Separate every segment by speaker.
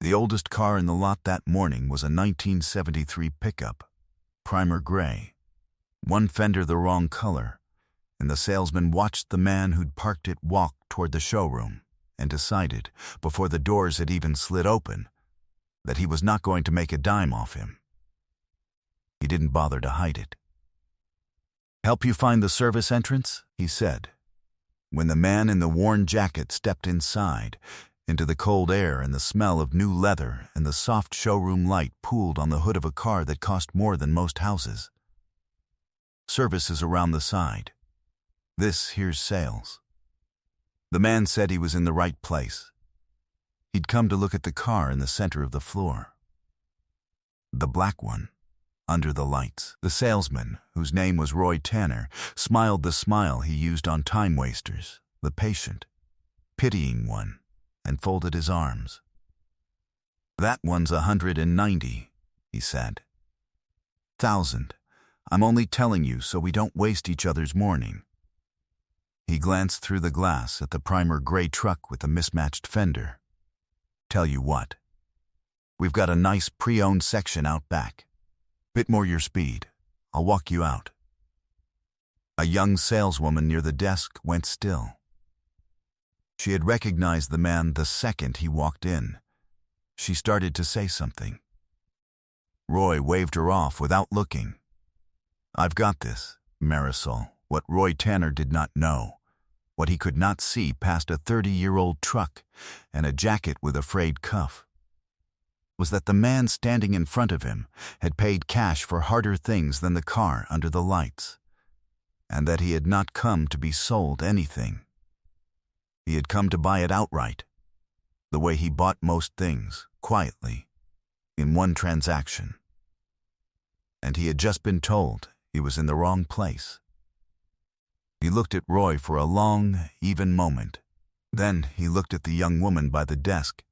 Speaker 1: The oldest car in the lot that morning was a 1973 pickup, primer gray, one fender the wrong color, and the salesman watched the man who'd parked it walk toward the showroom and decided, before the doors had even slid open, that he was not going to make a dime off him. He didn't bother to hide it. "Help you find the service entrance?" he said. When the man in the worn jacket stepped inside, into the cold air and the smell of new leather and the soft showroom light pooled on the hood of a car that cost more than most houses. "Service is around the side. This here's sales." The man said he was in the right place. He'd come to look at the car in the center of the floor. The black one, under the lights. The salesman, whose name was Roy Tanner, smiled the smile he used on time wasters, the patient, pitying one, and folded his arms. "That one's 190, he said. "1,000. I'm only telling you so we don't waste each other's morning." He glanced through the glass at the primer gray truck with the mismatched fender. "Tell you what, we've got a nice pre-owned section out back. Bit more your speed. I'll walk you out." A young saleswoman near the desk went still. She had recognized the man the second he walked in. She started to say something. Roy waved her off without looking. "I've got this, Marisol." What Roy Tanner did not know, what he could not see past a 30-year-old truck and a jacket with a frayed cuff, was that the man standing in front of him had paid cash for harder things than the car under the lights, and that he had not come to be sold anything. He had come to buy it outright, the way he bought most things, quietly, in one transaction. And he had just been told he was in the wrong place. He looked at Roy for a long, even moment. Then he looked at the young woman by the desk,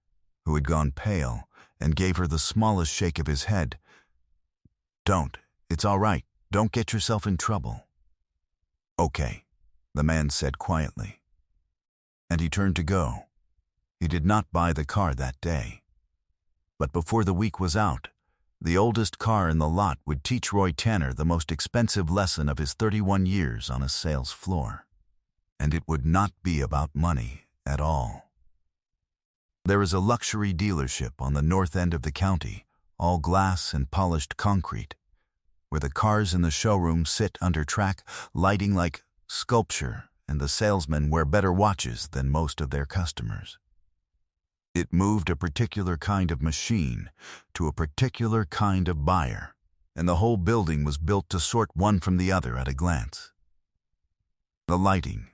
Speaker 1: who had gone pale, and gave her the smallest shake of his head. "Don't. It's all right. Don't get yourself in trouble." "Okay," the man said quietly. And he turned to go. He did not buy the car that day. But before the week was out, the oldest car in the lot would teach Roy Tanner the most expensive lesson of his 31 years on a sales floor. And it would not be about money at all. There is a luxury dealership on the north end of the county, all glass and polished concrete, where the cars in the showroom sit under track lighting like sculpture, and the salesmen wear better watches than most of their customers. It moved a particular kind of machine to a particular kind of buyer, and the whole building was built to sort one from the other at a glance. The lighting,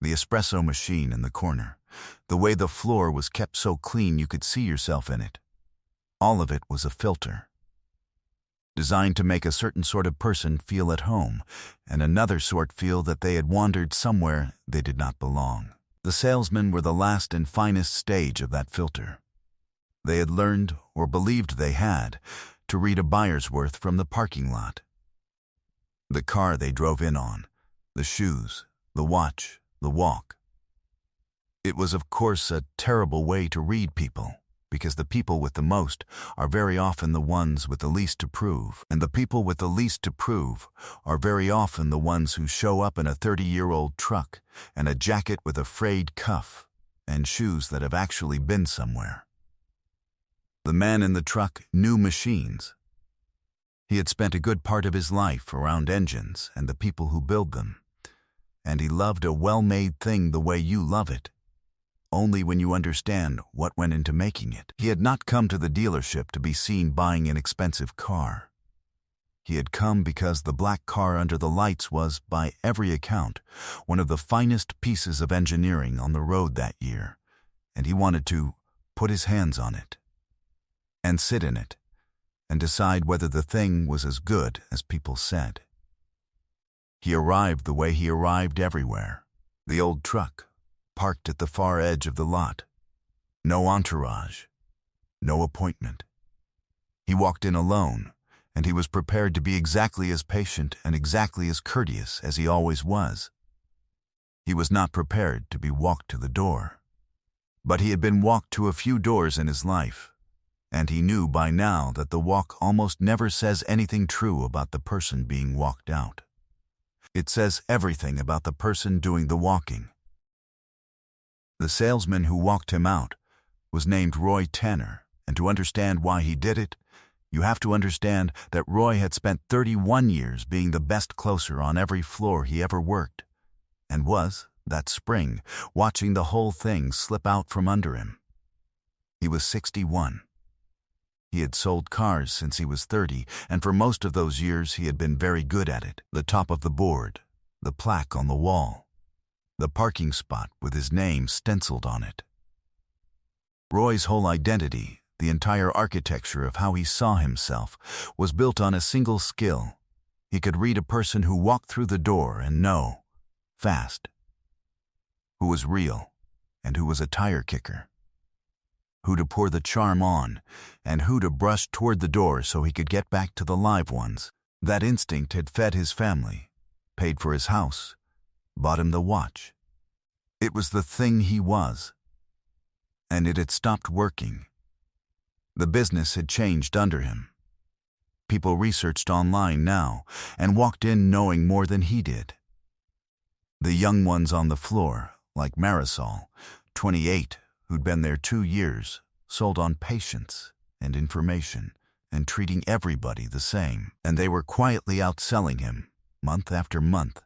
Speaker 1: the espresso machine in the corner, the way the floor was kept so clean you could see yourself in it, all of it was a filter, designed to make a certain sort of person feel at home, and another sort feel that they had wandered somewhere they did not belong. The salesmen were the last and finest stage of that filter. They had learned, or believed they had, to read a buyer's worth from the parking lot. The car they drove in on, the shoes, the watch, the walk. It was, of course, a terrible way to read people, because the people with the most are very often the ones with the least to prove, and the people with the least to prove are very often the ones who show up in a 30-year-old truck and a jacket with a frayed cuff and shoes that have actually been somewhere. The man in the truck knew machines. He had spent a good part of his life around engines and the people who build them, and he loved a well-made thing the way you love it, only when you understand what went into making it. He had not come to the dealership to be seen buying an expensive car. He had come because the black car under the lights was, by every account, one of the finest pieces of engineering on the road that year, and he wanted to put his hands on it, and sit in it, and decide whether the thing was as good as people said. He arrived the way he arrived everywhere, the old truck, parked at the far edge of the lot. No entourage, no appointment. He walked in alone, and he was prepared to be exactly as patient and exactly as courteous as he always was. He was not prepared to be walked to the door. But he had been walked to a few doors in his life, And he knew by now that the walk almost never says anything true about the person being walked out. It says everything about the person doing the walking. The salesman who walked him out was named Roy Tanner, and to understand why he did it, you have to understand that Roy had spent 31 years being the best closer on every floor he ever worked, and was, that spring, watching the whole thing slip out from under him. He was 61. He had sold cars since he was 30, and for most of those years he had been very good at it. The top of the board, the plaque on the wall, the parking spot with his name stenciled on it. Roy's whole identity, the entire architecture of how he saw himself, was built on a single skill. He could read a person who walked through the door and know, fast, who was real and who was a tire kicker, who to pour the charm on and who to brush toward the door so he could get back to the live ones. That instinct had fed his family, paid for his house, bought him the watch. It was the thing he was. And it had stopped working. The business had changed under him. People researched online now and walked in knowing more than he did. The young ones on the floor, like Marisol, 28, who'd been there 2 years, sold on patience and information and treating everybody the same. And they were quietly outselling him, month after month,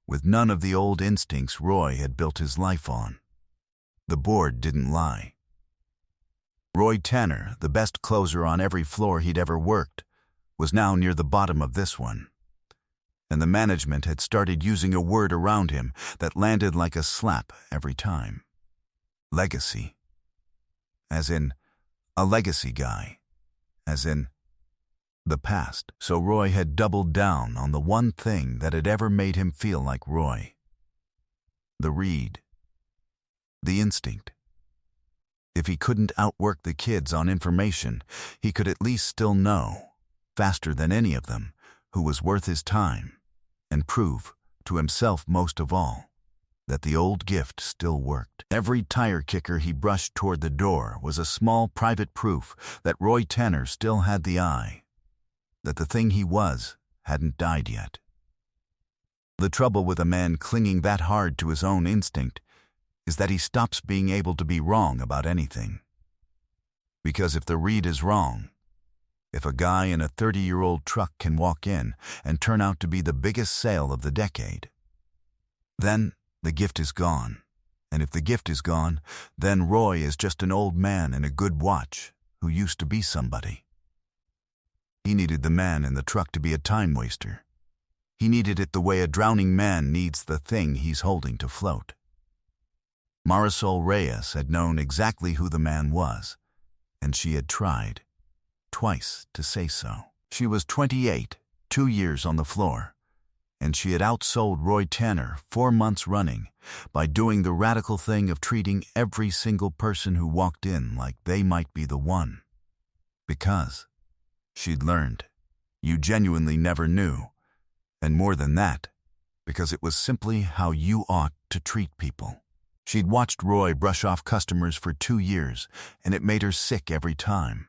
Speaker 1: with none of the old instincts Roy had built his life on. The board didn't lie. Roy Tanner, the best closer on every floor he'd ever worked, was now near the bottom of this one. And the management had started using a word around him that landed like a slap every time. Legacy. As in, a legacy guy. As in, the past. So Roy had doubled down on the one thing that had ever made him feel like Roy. The read. The instinct. If he couldn't outwork the kids on information, he could at least still know, faster than any of them, who was worth his time, and prove, to himself most of all, that the old gift still worked. Every tire kicker he brushed toward the door was a small private proof that Roy Tanner still had the eye, that the thing he was hadn't died yet. The trouble with a man clinging that hard to his own instinct is that he stops being able to be wrong about anything. Because if the read is wrong, if a guy in a 30-year-old truck can walk in and turn out to be the biggest sale of the decade, then the gift is gone. And if the gift is gone, then Roy is just an old man in a good watch who used to be somebody. He needed the man in the truck to be a time waster. He needed it the way a drowning man needs the thing he's holding to float. Marisol Reyes had known exactly who the man was, and she had tried, twice, to say so. She was 28, 2 years on the floor, and she had outsold Roy Tanner 4 months running by doing the radical thing of treating every single person who walked in like they might be the one. Because, she'd learned, you genuinely never knew, and more than that, because it was simply how you ought to treat people. She'd watched Roy brush off customers for 2 years, and it made her sick every time.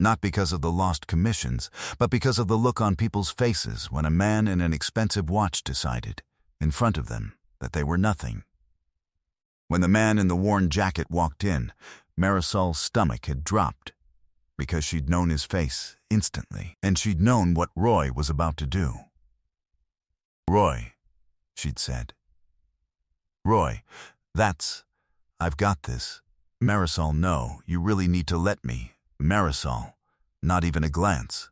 Speaker 1: Not because of the lost commissions, but because of the look on people's faces when a man in an expensive watch decided, in front of them, that they were nothing. When the man in the worn jacket walked in, Marisol's stomach had dropped, because she'd known his face instantly, and she'd known what Roy was about to do. "Roy," she'd said. "Roy, I've got this." "Marisol, no, you really need to let me." "Marisol, not even a glance."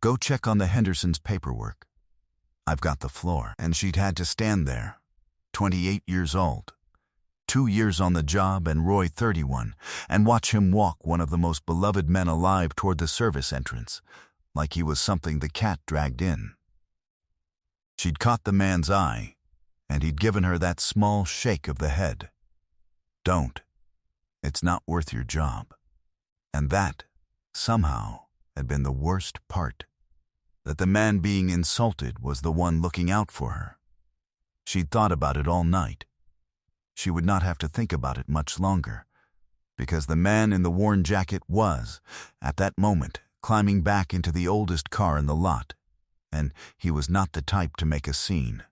Speaker 1: "Go check on the Hendersons' paperwork. I've got the floor." And she'd had to stand there, 28 years old, 2 years on the job and Roy 31, and watch him walk one of the most beloved men alive toward the service entrance, like he was something the cat dragged in. She'd caught the man's eye, and he'd given her that small shake of the head. "Don't. It's not worth your job." And that, somehow, had been the worst part. That the man being insulted was the one looking out for her. She'd thought about it all night. She would not have to think about it much longer, because the man in the worn jacket was, at that moment, climbing back into the oldest car in the lot, and he was not the type to make a scene.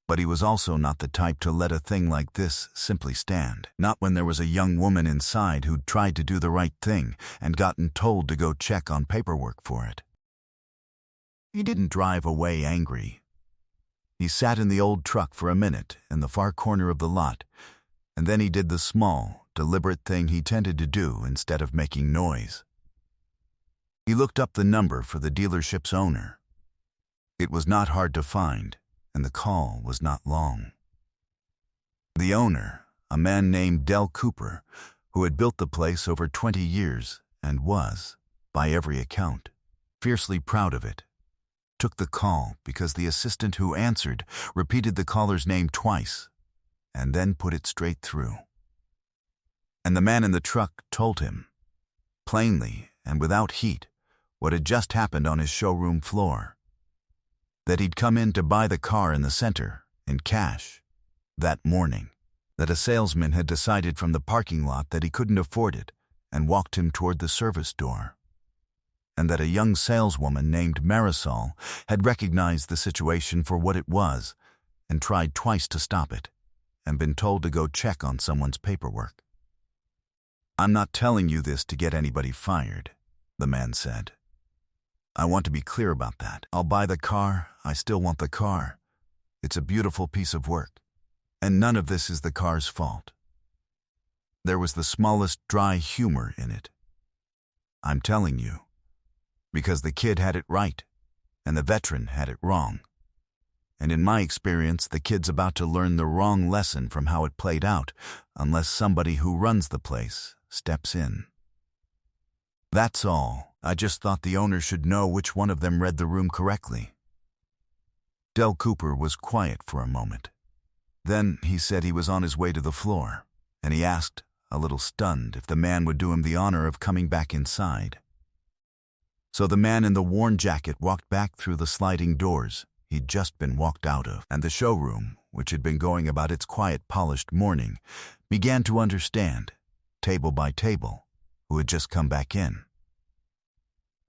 Speaker 1: But he was also not the type to let a thing like this simply stand. Not when there was a young woman inside who'd tried to do the right thing and gotten told to go check on paperwork for it. He didn't drive away angry. He sat in the old truck for a minute in the far corner of the lot, and then he did the small, deliberate thing he tended to do instead of making noise. He looked up the number for the dealership's owner. It was not hard to find, and the call was not long. The owner, a man named Del Cooper, who had built the place over 20 years and was, by every account, fiercely proud of it, took the call because the assistant who answered repeated the caller's name twice and then put it straight through. And the man in the truck told him, plainly and without heat, what had just happened on his showroom floor. That he'd come in to buy the car in the center, in cash, that morning. That a salesman had decided from the parking lot that he couldn't afford it and walked him toward the service door. And that a young saleswoman named Marisol had recognized the situation for what it was and tried twice to stop it and been told to go check on someone's paperwork. "I'm not telling you this to get anybody fired," the man said. "I want to be clear about that. I'll buy the car. I still want the car. It's a beautiful piece of work. And none of this is the car's fault." There was the smallest dry humor in it. "I'm telling you, because the kid had it right, and the veteran had it wrong. And in my experience, the kid's about to learn the wrong lesson from how it played out, unless somebody who runs the place steps in. That's all. I just thought the owner should know which one of them read the room correctly." Del Cooper was quiet for a moment. Then he said he was on his way to the floor, and he asked, a little stunned, if the man would do him the honor of coming back inside. So the man in the worn jacket walked back through the sliding doors he'd just been walked out of, and the showroom, which had been going about its quiet, polished morning, began to understand, table by table, who had just come back in.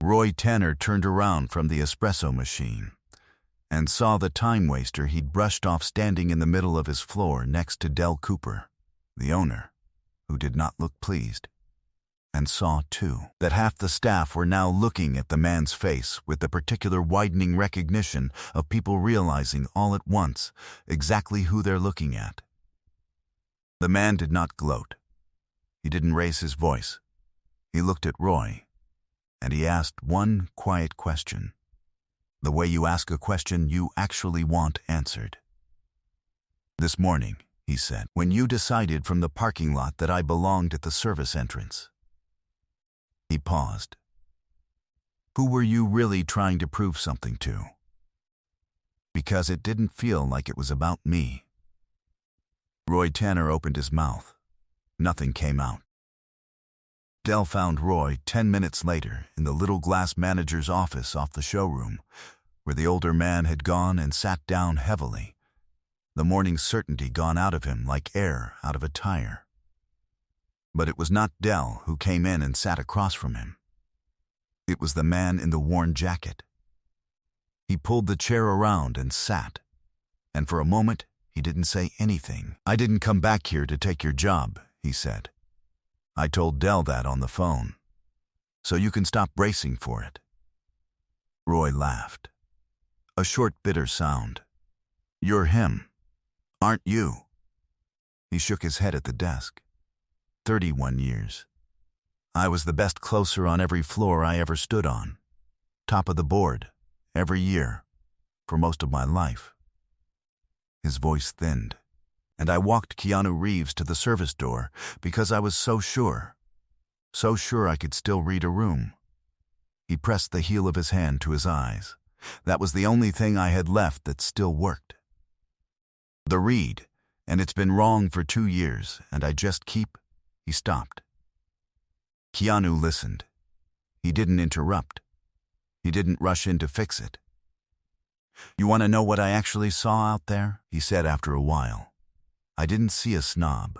Speaker 1: Roy Tanner turned around from the espresso machine and saw the time waster he'd brushed off standing in the middle of his floor next to Del Cooper, the owner, who did not look pleased, and saw, too, that half the staff were now looking at the man's face with the particular widening recognition of people realizing all at once exactly who they're looking at. The man did not gloat. He didn't raise his voice. He looked at Roy, and he asked one quiet question, the way you ask a question you actually want answered. "This morning," he said, "when you decided from the parking lot that I belonged at the service entrance." He paused. "Who were you really trying to prove something to?" Because it didn't feel like it was about me. Roy Tanner opened his mouth. Nothing came out. Del found Roy 10 minutes later in the little glass manager's office off the showroom, where the older man had gone and sat down heavily, the morning certainty gone out of him like air out of a tire. But it was not Del who came in and sat across from him. It was the man in the worn jacket. He pulled the chair around and sat, and for a moment he didn't say anything. "I didn't come back here to take your job," he said. "I told Del that on the phone, so you can stop bracing for it." Roy laughed. A short, bitter sound. "You're him, aren't you?" He shook his head at the desk. 31 years. I was the best closer on every floor I ever stood on. Top of the board, every year, for most of my life." His voice thinned, and I walked Keanu Reeves to the service door because I was so sure I could still read a room. He pressed the heel of his hand to his eyes. That was the only thing I had left that still worked. "The read, and it's been wrong for 2 years, and I just keep..." He stopped. Keanu listened. He didn't interrupt. He didn't rush in to fix it. "You want to know what I actually saw out there?" he said after a while. "I didn't see a snob.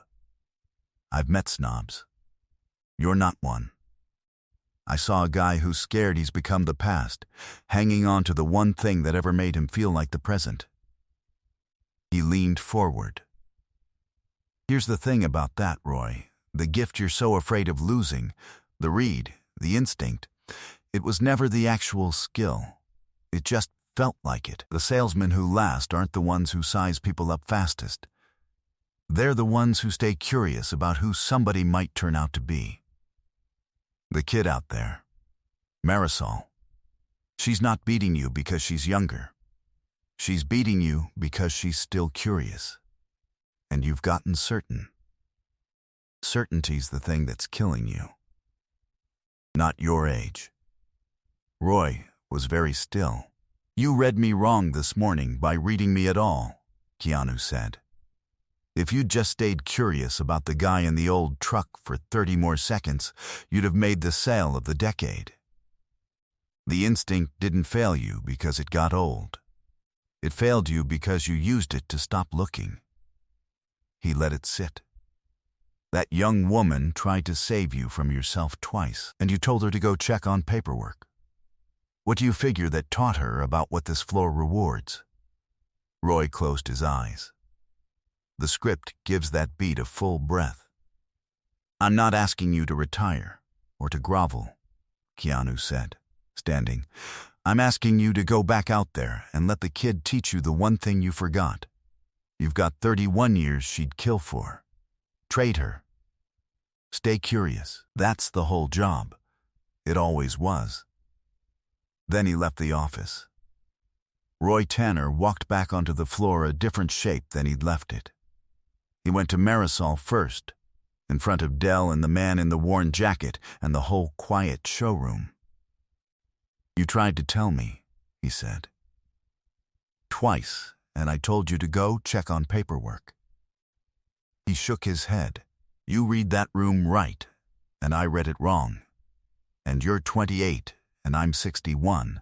Speaker 1: I've met snobs. You're not one. I saw a guy who's scared he's become the past, hanging on to the one thing that ever made him feel like the present. He leaned forward. Here's the thing about that, Roy. The gift you're so afraid of losing, the read, the instinct, it was never the actual skill. It just felt like it. The salesmen who last aren't the ones who size people up fastest. They're the ones who stay curious about who somebody might turn out to be. The kid out there, Marisol, she's not beating you because she's younger. She's beating you because she's still curious. And you've gotten certain. Certainty's the thing that's killing you. Not your age. Roy was very still. You read me wrong this morning by reading me at all, Keanu said. If you'd just stayed curious about the guy in the old truck for 30 more seconds, you'd have made the sale of the decade. The instinct didn't fail you because it got old. It failed you because you used it to stop looking. He let it sit. That young woman tried to save you from yourself twice, and you told her to go check on paperwork. What do you figure that taught her about what this floor rewards? Roy closed his eyes. The script gives that beat a full breath. I'm not asking you to retire or to grovel, Keanu said, standing. I'm asking you to go back out there and let the kid teach you the one thing you forgot. You've got 31 years she'd kill for. Trade her. Stay curious. That's the whole job. It always was. Then he left the office. Roy Tanner walked back onto the floor a different shape than he'd left it. He went to Marisol first, in front of Dell and the man in the worn jacket and the whole quiet showroom. You tried to tell me, he said. Twice, and I told you to go check on paperwork. He shook his head. You read that room right, and I read it wrong. And you're 28, and I'm 61,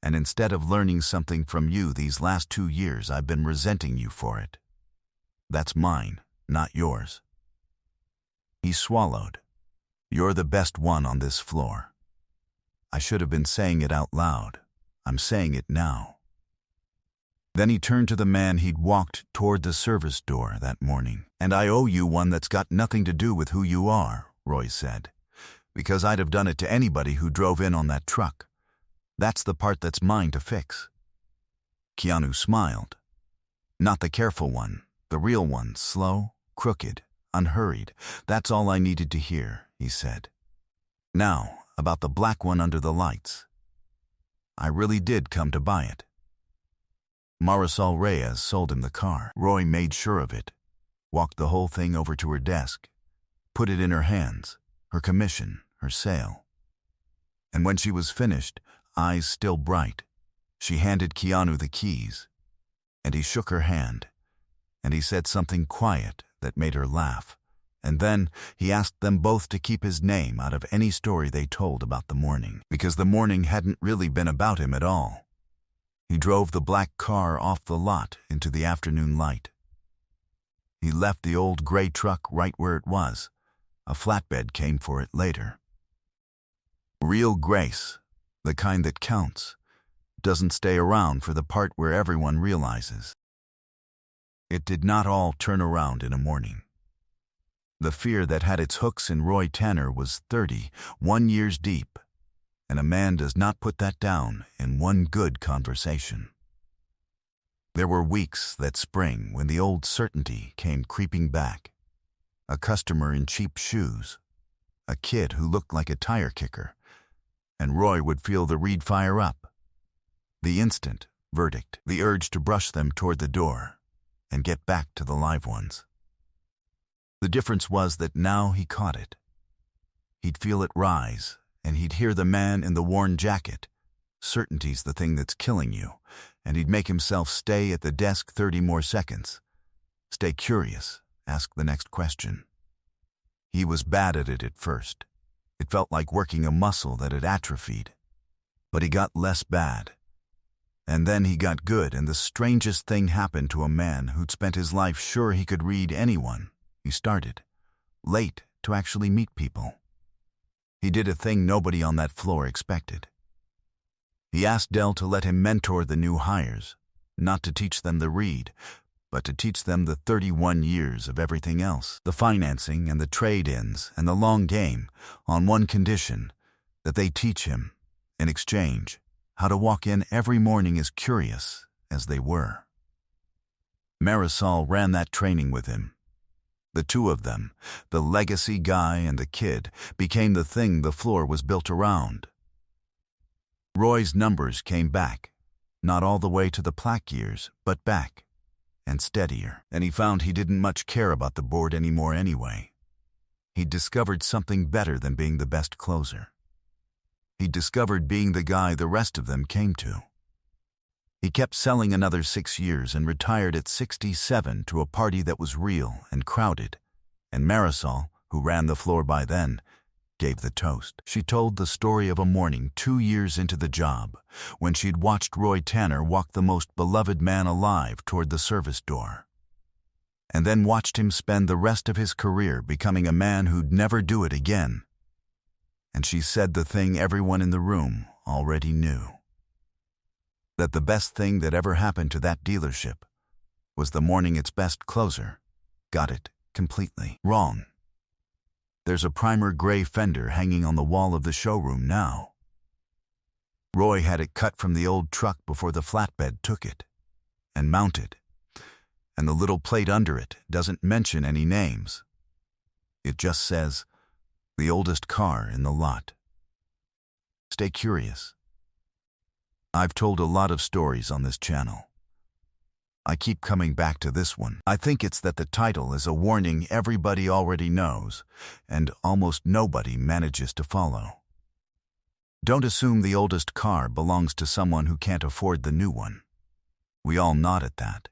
Speaker 1: and instead of learning something from you these last 2 years, I've been resenting you for it. That's mine, not yours. He swallowed. You're the best one on this floor. I should have been saying it out loud. I'm saying it now. Then he turned to the man he'd walked toward the service door that morning. And I owe you one that's got nothing to do with who you are, Roy said, because I'd have done it to anybody who drove in on that truck. That's the part that's mine to fix. Keanu smiled. Not the careful one. The real one, slow, crooked, unhurried. That's all I needed to hear, he said. Now, about the black one under the lights. I really did come to buy it. Marisol Reyes sold him the car. Roy made sure of it, walked the whole thing over to her desk, put it in her hands, her commission, her sale. And when she was finished, eyes still bright, she handed Keanu the keys, and he shook her hand. And he said something quiet that made her laugh, and then he asked them both to keep his name out of any story they told about the morning, because the morning hadn't really been about him at all. He drove the black car off the lot into the afternoon light. He left the old gray truck right where it was. A flatbed came for it later. Real grace, the kind that counts, doesn't stay around for the part where everyone realizes. It did not all turn around in a morning. The fear that had its hooks in Roy Tanner was 31 years deep, and a man does not put that down in one good conversation. There were weeks that spring when the old certainty came creeping back. A customer in cheap shoes, a kid who looked like a tire kicker, and Roy would feel the reed fire up. The instant verdict, the urge to brush them toward the door and get back to the live ones. The difference was that now he caught it. He'd feel it rise, and he'd hear the man in the worn jacket. Certainty's the thing that's killing you, and he'd make himself stay at the desk 30 more seconds. Stay curious, ask the next question. He was bad at it at first. It felt like working a muscle that had atrophied. But he got less bad. And then he got good, and the strangest thing happened to a man who'd spent his life sure he could read anyone. He started, late, to actually meet people. He did a thing nobody on that floor expected. He asked Dell to let him mentor the new hires, not to teach them the read, but to teach them the 31 years of everything else, the financing and the trade-ins and the long game, on one condition, that they teach him, in exchange, how to walk in every morning as curious as they were. Marisol ran that training with him. The two of them, the legacy guy and the kid, became the thing the floor was built around. Roy's numbers came back, not all the way to the plaque years, but back, and steadier. And he found he didn't much care about the board anymore anyway. He'd discovered something better than being the best closer. He'd discovered being the guy the rest of them came to. He kept selling another 6 years and retired at 67 to a party that was real and crowded, and Marisol, who ran the floor by then, gave the toast. She told the story of a morning 2 years into the job, when she'd watched Roy Tanner walk the most beloved man alive toward the service door, and then watched him spend the rest of his career becoming a man who'd never do it again. And she said the thing everyone in the room already knew. That the best thing that ever happened to that dealership was the morning its best closer got it completely wrong. There's a primer gray fender hanging on the wall of the showroom now. Roy had it cut from the old truck before the flatbed took it, and mounted, and the little plate under it doesn't mention any names. It just says, "The oldest car in the lot." Stay curious. I've told a lot of stories on this channel. I keep coming back to this one. I think it's that the title is a warning everybody already knows, and almost nobody manages to follow. Don't assume the oldest car belongs to someone who can't afford the new one. We all nod at that.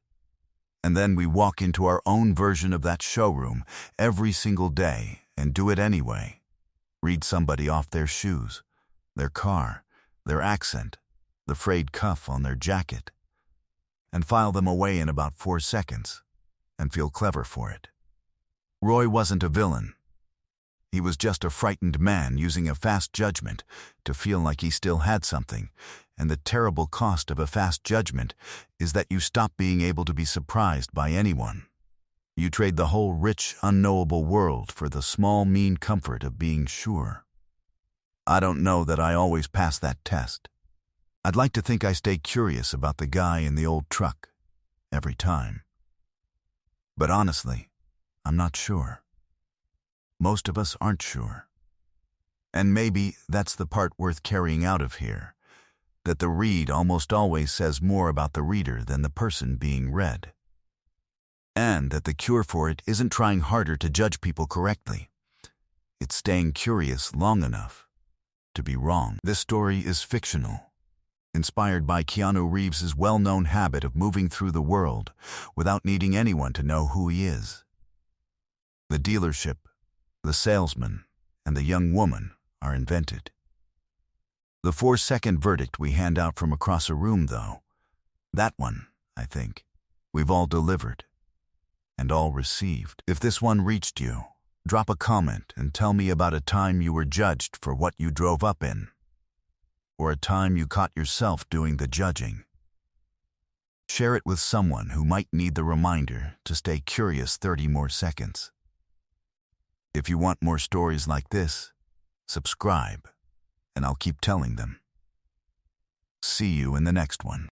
Speaker 1: And then we walk into our own version of that showroom every single day and do it anyway. Read somebody off their shoes, their car, their accent, the frayed cuff on their jacket, and file them away in about 4 seconds, and feel clever for it. Roy wasn't a villain. He was just a frightened man using a fast judgment to feel like he still had something, and the terrible cost of a fast judgment is that you stop being able to be surprised by anyone. You trade the whole rich, unknowable world for the small, mean comfort of being sure. I don't know that I always pass that test. I'd like to think I stay curious about the guy in the old truck every time. But honestly, I'm not sure. Most of us aren't sure. And maybe that's the part worth carrying out of here, that the read almost always says more about the reader than the person being read. And that the cure for it isn't trying harder to judge people correctly. It's staying curious long enough to be wrong. This story is fictional, inspired by Keanu Reeves' well-known habit of moving through the world without needing anyone to know who he is. The dealership, the salesman, and the young woman are invented. The 4-second verdict we hand out from across a room, though, that one, I think, we've all delivered and all received. If this one reached you, drop a comment and tell me about a time you were judged for what you drove up in, or a time you caught yourself doing the judging. Share it with someone who might need the reminder to stay curious 30 more seconds. If you want more stories like this, subscribe, and I'll keep telling them. See you in the next one.